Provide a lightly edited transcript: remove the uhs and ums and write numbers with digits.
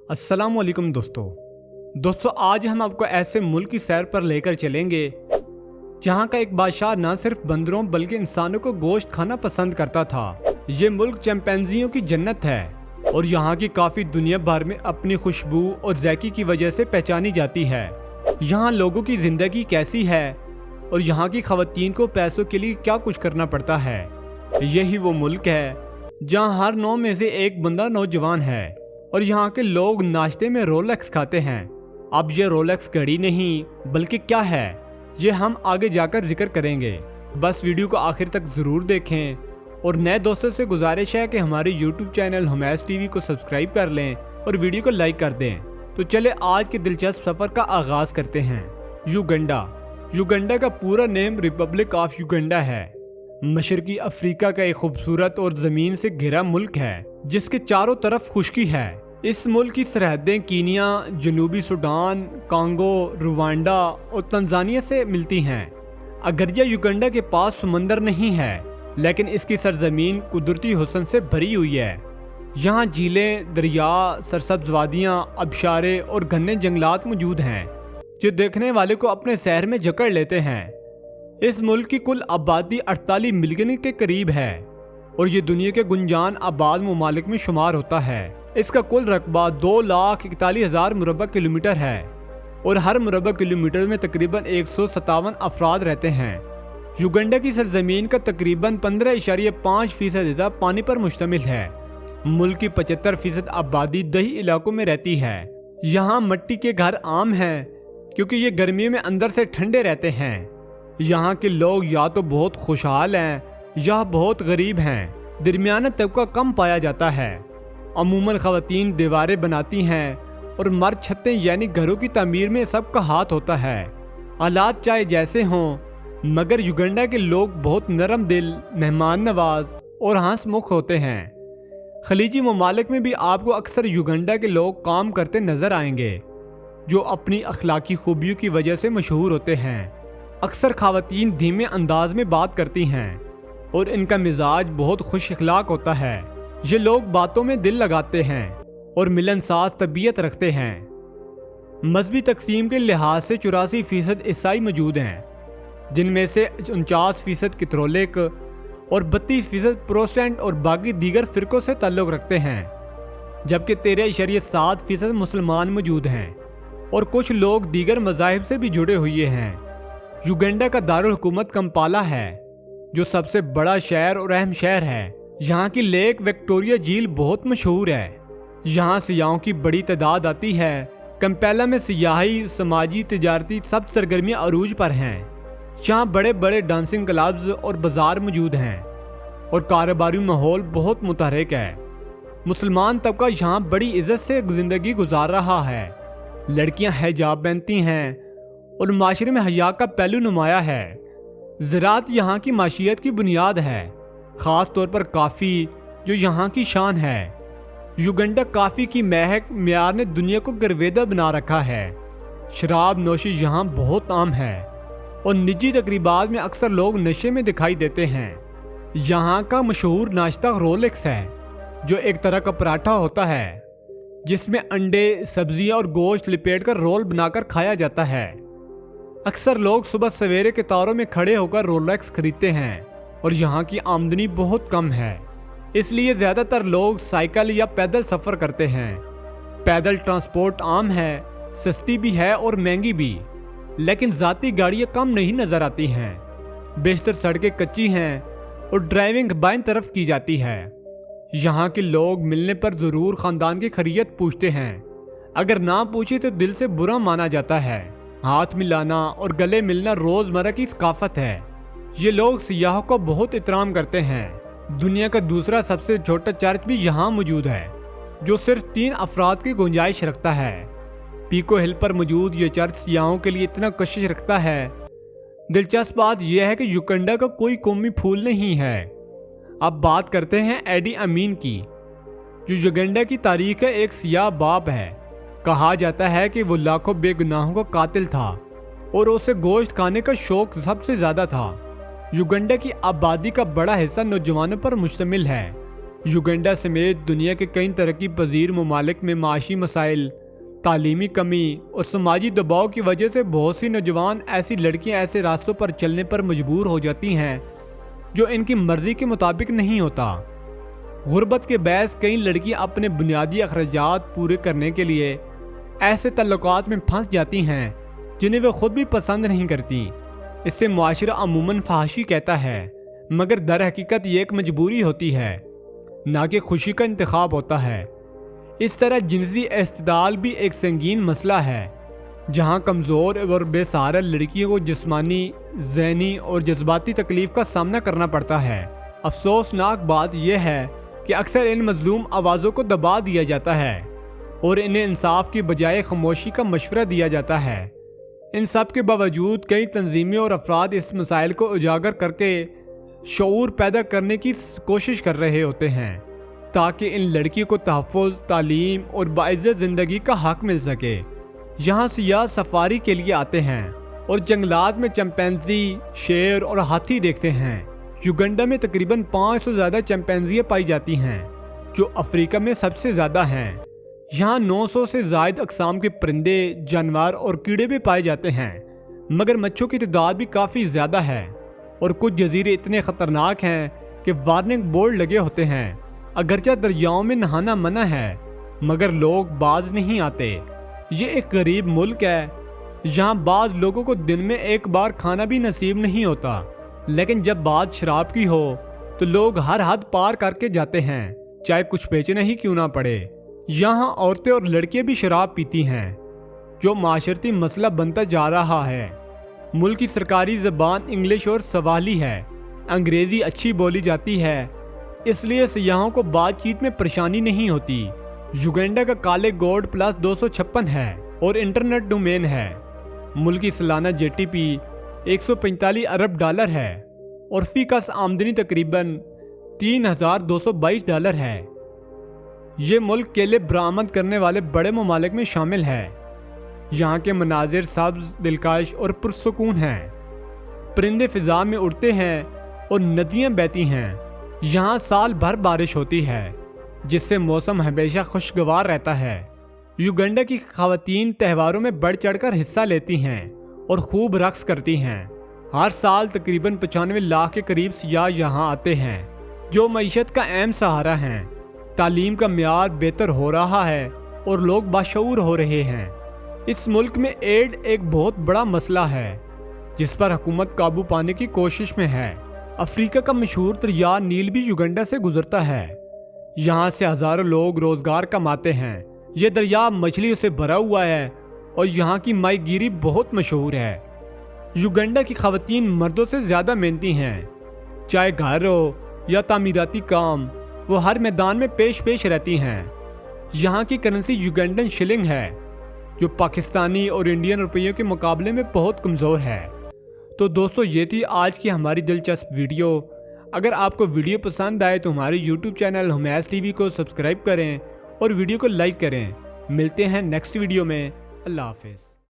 अस्सलाम वालेकुम दोस्तों आज हम आपको ऐसे मुल्क की सैर पर लेकर चलेंगे जहां का एक बादशाह न सिर्फ बंदरों बल्कि इंसानों को गोश्त खाना पसंद करता था। ये मुल्क चिंपैंजियों की जन्नत है और यहाँ की काफ़ी दुनिया भर में अपनी खुशबू और ज़ैकी की वजह से पहचानी जाती है। यहाँ लोगों की ज़िंदगी कैसी है और यहाँ की ख़वातीन को पैसों के लिए क्या कुछ करना पड़ता है। यही वो मुल्क है जहाँ हर 9 में से एक बंदा नौजवान है और यहाँ के लोग नाश्ते में रोलेक्स खाते हैं। अब ये रोलेक्स घड़ी नहीं बल्कि क्या है ये हम आगे जाकर जिक्र करेंगे। बस वीडियो को आखिर तक ज़रूर देखें और नए दोस्तों से गुजारिश है कि हमारे YouTube चैनल हुमैस टीवी को सब्सक्राइब कर लें और वीडियो को लाइक कर दें। तो चले आज के दिलचस्प सफ़र का आगाज़ करते हैं। युगांडा का पूरा नेम रिपब्लिक ऑफ युगांडा है। मशरकी अफ्रीका का एक खूबसूरत और ज़मीन से घिरा मुल्क है जिसके चारों तरफ खुश्की है। इस मुल्क की सरहदें कीनिया, जनूबी सूडान, कांगो, रुवांडा और तंजानिया से मिलती हैं। अगरचे युगांडा के पास समंदर नहीं है लेकिन इसकी सरजमीन कुदरती हुस्न से भरी हुई है। यहाँ झीलें, दरिया, सरसब्ज़ वादियाँ, आबशारें और घने जंगलात मौजूद हैं जो देखने वाले को अपने शहर में जकड़ लेते हैं। इस मुल्क की कुल आबादी 48 मिलियन के करीब है और ये दुनिया के गुंजान आबाद ममालिक में शुमार होता है। इसका कुल रकबा 2,41,000 मुरबा किलोमीटर है और हर मुरबा किलोमीटर में तकरीबन 157 अफराद रहते हैं। युगांडा की सरजमीन का तकरीबन 15.5% पानी पर मुश्तमिल है। मुल्क की 75% आबादी दही इलाकों में रहती है। यहाँ मिट्टी के घर आम हैं क्योंकि ये गर्मियों में अंदर से ठंडे रहते हैं। यहाँ के लोग या तो बहुत खुशहाल हैं या बहुत गरीब हैं। दरमियाना तबका कम पाया जाता है। अमूमन ख़वातीन दीवारें बनाती हैं और मर्द छतें यानी घरों की तामीर में सबका हाथ होता है। हालात चाहे जैसे हों मगर युगांडा के लोग बहुत नरम दिल, मेहमान नवाज और हंसमुख होते हैं। खलीजी ममालिक में भी आपको अक्सर युगांडा के लोग काम करते नज़र आएंगे जो अपनी अखलाकी खूबियों की वजह से मशहूर होते हैं। अक्सर ख़वातीन धीमे अंदाज में बात करती हैं और इनका मिजाज बहुत खुश अखलाक होता है। ये लोग बातों में दिल लगाते हैं और मिलनसाज तबीयत रखते हैं। मजहबी तकसीम के लिहाज से 84% ईसाई मौजूद हैं जिनमें से 49% कैथोलिक और 32% प्रोटेस्टेंट और बाकी दीगर फ़िरक़ों से ताल्लुक़ रखते हैं, जबकि 13.7% मुसलमान मौजूद हैं और कुछ लोग दीगर मज़ाहिब से भी जुड़े हुए हैं। युगांडा का दारुल हुकूमत कंपाला है जो सबसे बड़ा शहर और अहम शहर है। यहाँ की लेक विक्टोरिया झील बहुत मशहूर है। यहाँ सियाहों की बड़ी तादाद आती है। कंपाला में सियाही, समाजी, तिजारती सब सरगर्मियाँ अरूज पर हैं। यहाँ बड़े बड़े डांसिंग क्लब्स और बाजार मौजूद हैं और कारोबारी माहौल बहुत मुतहरिक है। मुसलमान तबका यहाँ बड़ी इज्जत से ज़िंदगी गुजार रहा है। लड़कियाँ हिजाब पहनती हैं और माशरे में हया का पहलू नुमाया है। ज़राअत यहाँ की माशियत की बुनियाद है, ख़ास तौर पर काफ़ी जो यहाँ की शान है। युगांडा काफ़ी की महक म्यार ने दुनिया को गर्वेदा बना रखा है। शराब नोशी यहाँ बहुत आम है और निजी तकरीबात में अक्सर लोग नशे में दिखाई देते हैं। यहाँ का मशहूर नाश्ता रोलेक्स है जो एक तरह का पराठा होता है जिसमें अंडे, सब्जियाँ और गोश्त लिपेट कर रोल बनाकर खाया जाता है। अक्सर लोग सुबह सवेरे के तारों में खड़े होकर रोलेक्स खरीदते हैं और यहाँ की आमदनी बहुत कम है, इसलिए ज़्यादातर लोग साइकिल या पैदल सफ़र करते हैं। पैदल ट्रांसपोर्ट आम है, सस्ती भी है और महंगी भी, लेकिन ज़ाती गाड़ियाँ कम नहीं नज़र आती हैं। बेशतर सड़कें कच्ची हैं और ड्राइविंग बाईं तरफ की जाती है। यहाँ के लोग मिलने पर ज़रूर ख़ानदान की खैरियत पूछते हैं। अगर ना पूछे तो दिल से बुरा माना जाता है। हाथ मिलाना और गले मिलना रोज़मर्रा की सकाफत है। ये लोग सियाहों को बहुत एहतराम करते हैं। दुनिया का दूसरा सबसे छोटा चर्च भी यहाँ मौजूद है जो सिर्फ 3 अफराद की गुंजाइश रखता है। पीको हिल पर मौजूद ये चर्च सियाहों के लिए इतना कशिश रखता है। दिलचस्प बात यह है कि युगांडा का कोई कौमी फूल नहीं है। अब बात करते हैं एडी अमीन की जो युगांडा की तारीख का एक सियाह बाप है। कहा जाता है कि वो लाखों बेगुनाहों का कातिल था और उसे गोश्त खाने का शौक सबसे ज़्यादा था। युगांडा की आबादी का बड़ा हिस्सा नौजवानों पर मुश्तमिल है। یوگنڈا سمیت دنیا کے کئی ترقی پذیر ممالک میں معاشی مسائل، تعلیمی کمی اور سماجی دباؤ کی وجہ سے بہت سی نوجوان ایسی لڑکیاں ایسے راستوں پر چلنے پر مجبور ہو جاتی ہیں جو ان کی مرضی کے مطابق نہیں ہوتا۔ غربت کے باعث کئی لڑکیاں اپنے بنیادی اخراجات پورے کرنے کے لیے ایسے تعلقات میں پھنس جاتی ہیں جنہیں وہ خود بھی پسند نہیں کرتی۔ اس سے معاشرہ عموماً فحاشی کہتا ہے، مگر در حقیقت یہ ایک مجبوری ہوتی ہے، نہ کہ خوشی کا انتخاب ہوتا ہے۔ اس طرح جنسی اعتدال بھی ایک سنگین مسئلہ ہے، جہاں کمزور اور بے سہارا لڑکیوں کو جسمانی، ذہنی اور جذباتی تکلیف کا سامنا کرنا پڑتا ہے۔ افسوسناک بات یہ ہے کہ اکثر ان مظلوم آوازوں کو دبا دیا جاتا ہے اور انہیں انصاف کی بجائے خاموشی کا مشورہ دیا جاتا ہے۔ ان سب کے باوجود کئی تنظیمیں اور افراد اس مسائل کو اجاگر کر کے شعور پیدا کرنے کی کوشش کر رہے ہوتے ہیں تاکہ ان لڑکیوں کو تحفظ، تعلیم اور باعزت زندگی کا حق مل سکے۔ یہاں سیاح سفاری کے لیے آتے ہیں اور جنگلات میں چمپینزی، شیر اور ہاتھی دیکھتے ہیں۔ یوگنڈا میں تقریباً 500 سے زیادہ چمپینزیاں پائی جاتی ہیں، جو افریقہ میں سب سے زیادہ ہیں۔ یہاں 900 سے زائد اقسام کے پرندے، جانور اور کیڑے بھی پائے جاتے ہیں، مگر مچھروں کی تعداد بھی کافی زیادہ ہے اور کچھ جزیرے اتنے خطرناک ہیں کہ وارننگ بورڈ لگے ہوتے ہیں۔ اگرچہ دریاؤں میں نہانا منع ہے، مگر لوگ باز نہیں آتے۔ یہ ایک غریب ملک ہے، یہاں بعض لوگوں کو دن میں ایک بار کھانا بھی نصیب نہیں ہوتا، لیکن جب بات شراب کی ہو تو لوگ ہر حد پار کر کے جاتے ہیں، چاہے کچھ بیچنا ہی کیوں نہ پڑے۔ یہاں عورتیں اور لڑکیاں بھی شراب پیتی ہیں، جو معاشرتی مسئلہ بنتا جا رہا ہے۔ ملک کی سرکاری زبان انگلش اور سواحلی ہے، انگریزی اچھی بولی جاتی ہے، اس لیے سیاحوں کو بات چیت میں پریشانی نہیں ہوتی۔ یوگنڈا کا کالے گوڈ پلس 256 ہے اور انٹرنیٹ ڈومین ہے۔ ملک کی سالانہ جی ٹی پی 145 ارب ڈالر ہے اور فی کس آمدنی تقریباً $3,222 ہے۔ یہ ملک کیلے برآمد کرنے والے بڑے ممالک میں شامل ہے۔ یہاں کے مناظر سبز، دلکش اور پرسکون ہیں۔ پرندے فضا میں اڑتے ہیں اور ندیاں بہتی ہیں۔ یہاں سال بھر بارش ہوتی ہے، جس سے موسم ہمیشہ خوشگوار رہتا ہے۔ یوگنڈا کی خواتین تہواروں میں بڑھ چڑھ کر حصہ لیتی ہیں اور خوب رقص کرتی ہیں۔ ہر سال تقریباً 95 لاکھ کے قریب سیاح یہاں آتے ہیں، جو معیشت کا اہم سہارا ہیں۔ تعلیم کا معیار بہتر ہو رہا ہے اور لوگ باشعور ہو رہے ہیں۔ اس ملک میں ایڈ ایک بہت بڑا مسئلہ ہے، جس پر حکومت قابو پانے کی کوشش میں ہے۔ افریقہ کا مشہور دریا نیل بھی یوگنڈا سے گزرتا ہے۔ یہاں سے ہزاروں لوگ روزگار کماتے ہیں۔ یہ دریا مچھلیوں سے بھرا ہوا ہے اور یہاں کی ماہی گیری بہت مشہور ہے۔ یوگنڈا کی خواتین مردوں سے زیادہ محنتی ہیں، چاہے گھر ہو یا تعمیراتی کام، وہ ہر میدان میں پیش رہتی ہیں۔ یہاں کی کرنسی یوگنڈن شلنگ ہے، جو پاکستانی اور انڈین روپیوں کے مقابلے میں بہت کمزور ہے۔ تو دوستو، یہ تھی آج کی ہماری دلچسپ ویڈیو۔ اگر آپ کو ویڈیو پسند آئے تو ہمارے یوٹیوب چینل ہمیز ٹی وی کو سبسکرائب کریں اور ویڈیو کو لائک کریں۔ ملتے ہیں نیکسٹ ویڈیو میں۔ اللہ حافظ۔